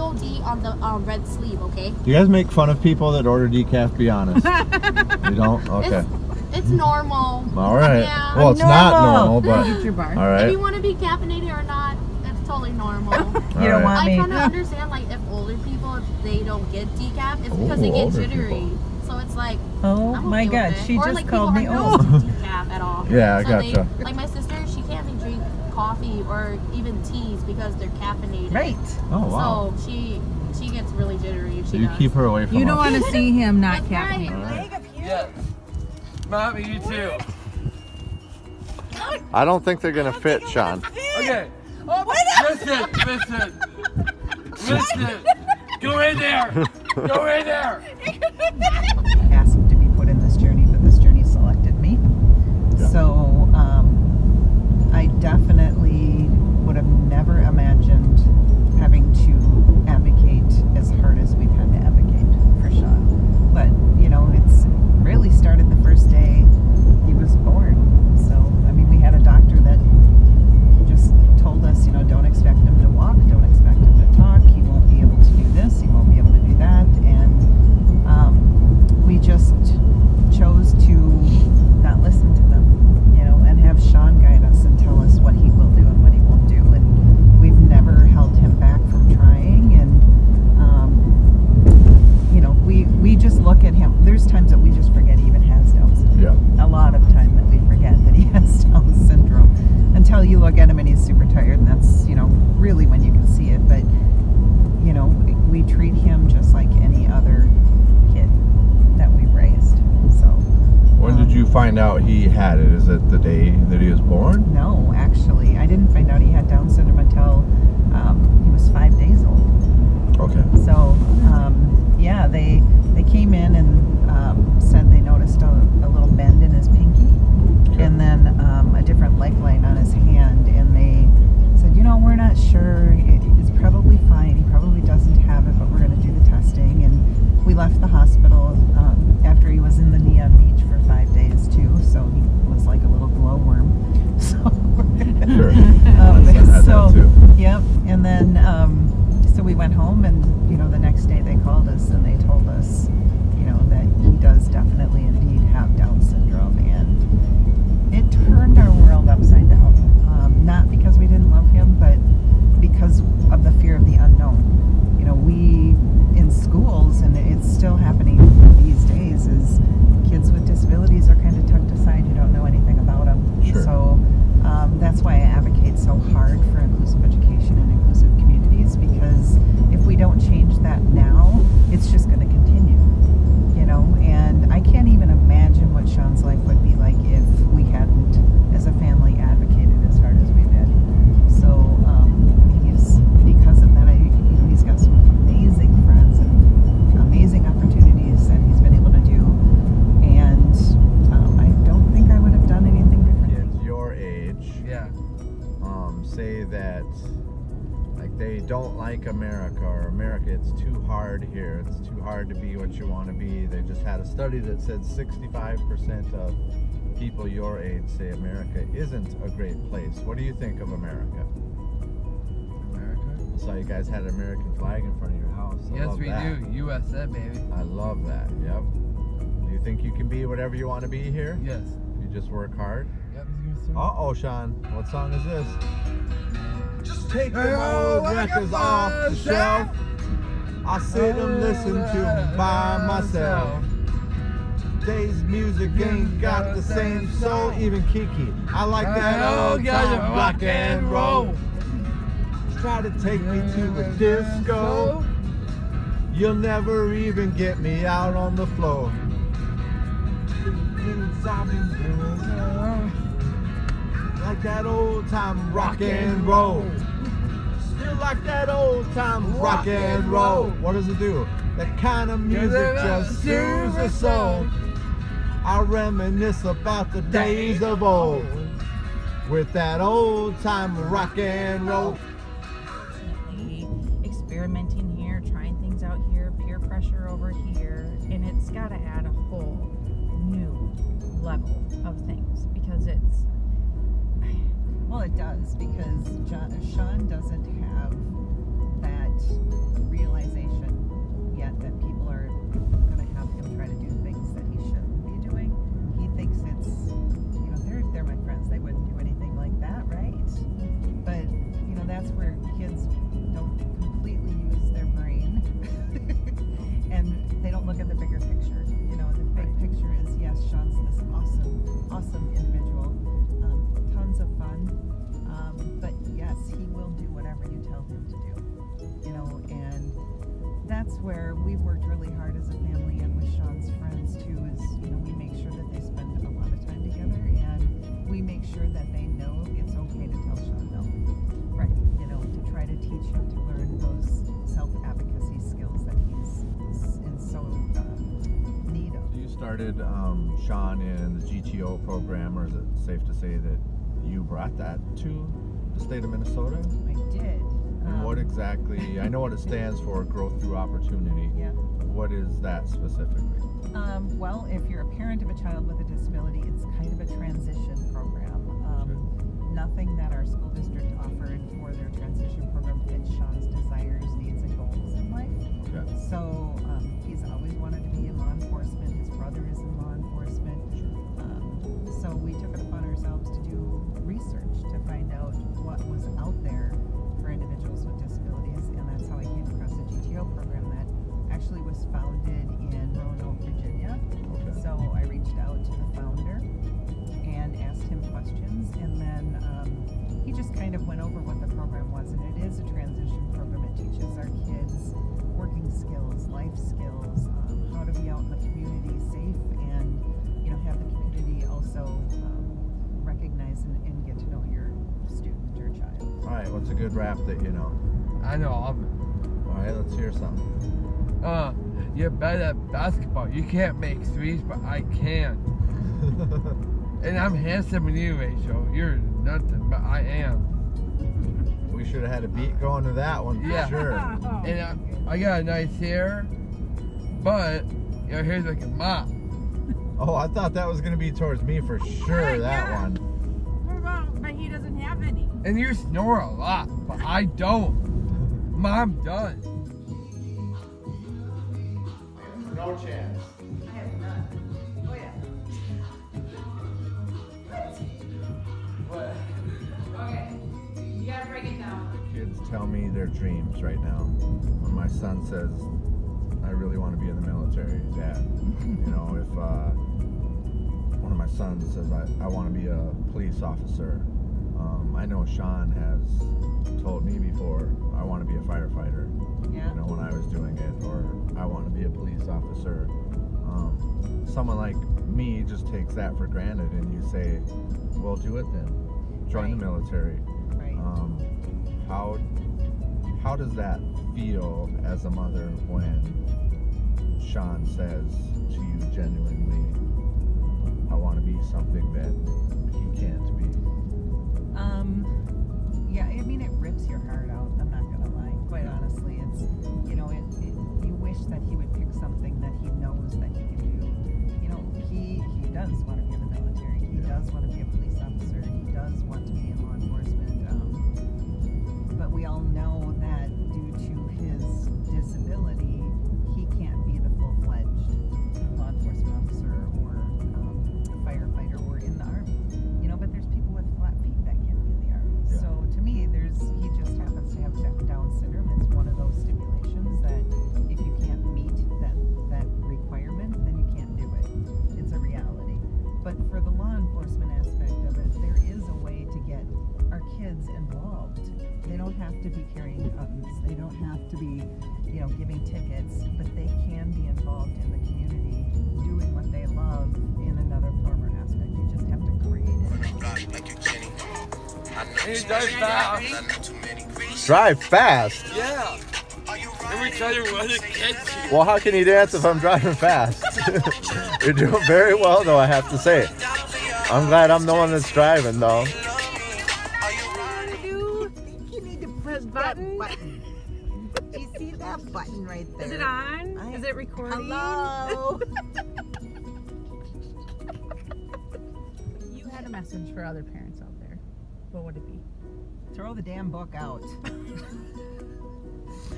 OD on the red sleeve, okay? Do you guys make fun of people that order decaf? Be honest. You don't? Okay. It's normal. All right. Yeah. Well, it's not normal, but Eat your bar. all right. If you want to be caffeinated or not, it's totally normal. You don't want I me. kind of understand, like, if older people, if they don't get decaf, it's because they get older jittery. people. So it's like, Oh I'm my okay God, with it. she Or, just like, called me people old. aren't used to decaf at all. Yeah, I So gotcha. like my sister, she can't even drink coffee or even teas because they're caffeinated. Right. Oh wow. So she gets really jittery if So she you does. keep her away from You don't us. want to see him not That's right. caffeinated. Yes. Mommy, you too. I don't think they're gonna fit, Sean. Okay. Listen. Go in there. Go in there. Asked to be put in this journey, but this journey selected me. Yeah. So I definitely would have never imagined having to advocate as hard as we've had to advocate for Sean. But, you know, it's really started the first day he was born. So, I mean, we had a doctor that just told us, you know, don't expect him to walk, don't expect him to talk, he won't be able to do this, he won't be able to do that. And we just chose to not listen to them, you know, and have Sean guide us and tell us what he will do and what he won't do. And we've never held him back from trying. And, you know, we just look at him. There's times that we just forget he even has Down syndrome. Yeah. A lot of time that we forget that he has Down syndrome until you look at him and he's super tired. And that's, you know, really when you can see it. But, you know, we treat him just like any other kid that we've raised. So. When did you find out he had it? Is it the day that he was born? No, actually, I didn't find out he had Down syndrome until he was 5 days old. Okay. So, yeah, they came in and said they noticed a little bend in his pinky, Okay. and then a different lifeline on his hand, and they said, you know, we're not sure. It's probably fine. He probably doesn't have it, but we're going to do the testing. And we left the hospital after he was in the Neon Beach for 5 days too. So he was like a little glowworm. So. Sure. Um, I had so, that too. yep. And then, so we went home, and, you know, the next day they called us and they told us, you know, that he does definitely indeed have Down syndrome. And it turned our world upside down. Not because we didn't love him, but because of the fear of the unknown. You know, we, in schools, and it's still happening these days, is kids with disabilities are kind of tucked aside. You don't know anything about them. Sure. So that's why I advocate so hard for inclusive education and inclusive communities, because if we don't change that now, it's just going to continue, you know. And I can't even imagine what Sean's life would be like if we hadn't, as a family, advocated as hard as we did. So because of that, you know, he's got some amazing friends and amazing opportunities that he's been able to do. And I don't think I would have done anything differently. Kids your age, Yeah. say that like they don't like America, or America, it's too hard here, it's too hard to be what you want to be. They just had a study that said 65% of people your age say America isn't a great place. What do you think of America? America? I saw you guys had an American flag in front of your house. I Yes, love we that. do. USA, baby. I love that. Yep. Do you think you can be whatever you want to be here? Yes. You just work hard? Yep. Uh-oh, Sean. What song is this? Just take Hey, them old like a records off the shelf. I sit and listen to them by myself. Today's music ain't got the same soul. Even Kiki, I like that old time rock and roll. Try to take me to a disco. You'll never even get me out on the floor. Like that old time rock and roll. Still like that old time rock and roll. What does it do? That kind of music just soothes the soul. I reminisce about the days of old with that old time rock and roll. Experimenting here, trying things out here, peer pressure over here, and it's got to add a whole new level of things, because it's... Well, it does, because Sean doesn't have that realization yet that people are going to have him try to do things that he shouldn't be doing. He thinks it's, you know, they're my friends. They wouldn't do anything like that, right? But, you know, that's where kids don't completely use their brain and they don't look at the bigger picture. You know, the big picture is, yes, Sean's this awesome individual, tons of fun, but yes, he will do whatever you tell him to do, you know, and that's where we've worked really hard as a family and with Sean's friends too, is, you know, we make sure that they spend a lot of time together and we make sure that they know it's okay to tell Sean no. Right. You know, to try to teach him to learn those self-advocacy skills that he's in so need of. You started Sean in the GTO program, or is it safe to say that you brought that to the state of Minnesota? I did. And what exactly, I know what it stands for, growth through opportunity. Yeah. What is that specifically? Well, if you're a parent of a child with a disability, it's kind of a transition program. Nothing that our school district offered for their transition program fits Sean's desires, needs, and goals in life. Okay. So he's always wanted to be in law enforcement. His brother is in law enforcement. So we took it upon ourselves to do research to find out what was out there for individuals with disabilities, and that's how I came across the GTO program that actually was founded in Roanoke, Virginia. Okay. So I reached out to the founder and asked him questions, and then he just kind of went over what the program was, and it is a transition program. It teaches our kids working skills, life skills, how to be out in the community safe, and, you know, have the community also recognize and get to know your student or child. All right, what's a good rap that you know? I know all of it. All right, let's hear something. You're better at basketball. You can't make threes, but I can. And I'm handsome in you, Rachel. You're nothing, but I am. We should have had a beat going to that one for Yeah. sure. And I got a nice hair, but your hair's like a mop. Oh, I thought that was going to be towards me for sure, that Yeah. one. But he doesn't have any. And you snore a lot, but I don't. Mom does. No chance. I have none. Oh yeah. Okay. You gotta break it down. Kids tell me their dreams right now. When my son says, I really want to be in the military, Dad. You know, if one of my sons says, I want to be a police officer. I know Sean has told me before, I want to be a firefighter. Yeah. You know, when I was doing it, or I want to be a police officer. Someone like me just takes that for granted, and you say, well, do it then. Join the military. Right. How does that feel as a mother when Sean says to you genuinely, I want to be something that he can't be? Yeah, I mean, it rips your heart out. I'm not gonna lie. Quite honestly, it's, you know, you wish that he would pick something that he knows that he can do. You know, he does want to be in the military. He does want to be a police officer. He does want to be in law enforcement. But we all know that due to his disability, he can't be the full-fledged law enforcement officer or firefighter or in the Army. You know, but there's people with flat feet that can't be in the Army. Yeah. So to me, he just happens to have Down syndrome. It's one of those stipulations that if you can't meet that requirement, then you can't do it. It's a reality. But for the law enforcement aspect of it, there is a way to get our kids involved. They don't have to be carrying guns. They don't have to be, you know, giving tickets, but they can be involved in the community, doing what they love in another form or aspect. You just have to create it. And you drive fast. Drive fast? Yeah. Every time you run it gets you. Well, how can you dance if I'm driving fast? You're doing very well, though, I have to say. I'm glad I'm the one that's driving, though. You need to press that button. Do you see that button right there? Is it on? Is it recording? Hello. You had a message for other parents out there. What would it be? Throw the damn book out.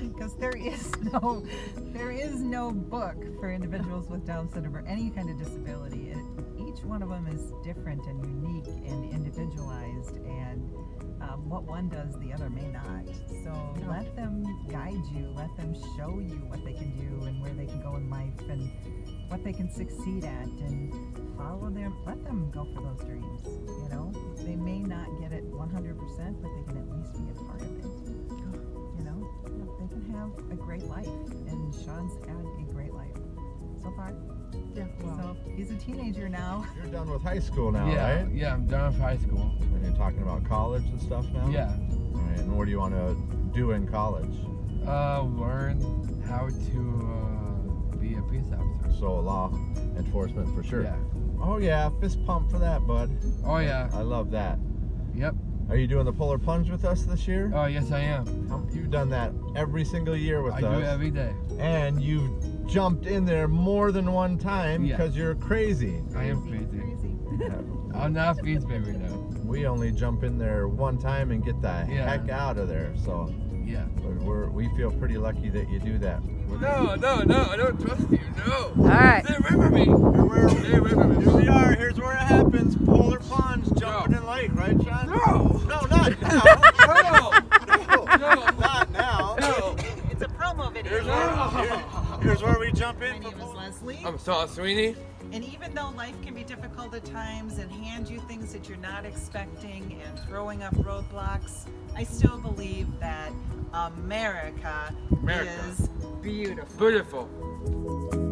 Because there is no book for individuals with Down syndrome or any kind of disability. Each one of them is different and unique and individualized, and what one does, the other may not. So let them guide you, let them show you what they can do and where they can go in life and what they can succeed at, and follow them. Let them go for those dreams. You know, they may not get it 100%, but they can at least be a part of it. You know, they can have a great life, and Sean's had a great life so far. Yeah. So he's a teenager now. You're done with high school now, Yeah, right? yeah, I'm done with high school. And you're talking about college and stuff now? Yeah. All right, and what do you want to do in college? Learn how to be a police officer. So law enforcement for sure. Yeah. Oh yeah, fist pump for that, bud. Oh yeah. I love that. Yep. Are you doing the polar plunge with us this year? Oh yes, I am. You've done that every single year with I us. do it every day. And you've jumped in there more than one time Yeah. because you're crazy. I am crazy. Yeah. I'm not a police baby though. We only jump in there one time and get the heck out of there. So Yeah. we feel pretty lucky that you do that. No, I don't trust you. No. All right. Stay away from me. Stay away from me. Here we are. Here's where it happens. Polar plunge, jumping in lake, right, Sean? No. No, not now. No. Not now. No. It's a promo video. Here's where we jump My in. name is Leslie. I'm Saul Sweeney. And even though life can be difficult at times and hand you things that you're not expecting and throwing up roadblocks, I still believe that America. is beautiful. Beautiful.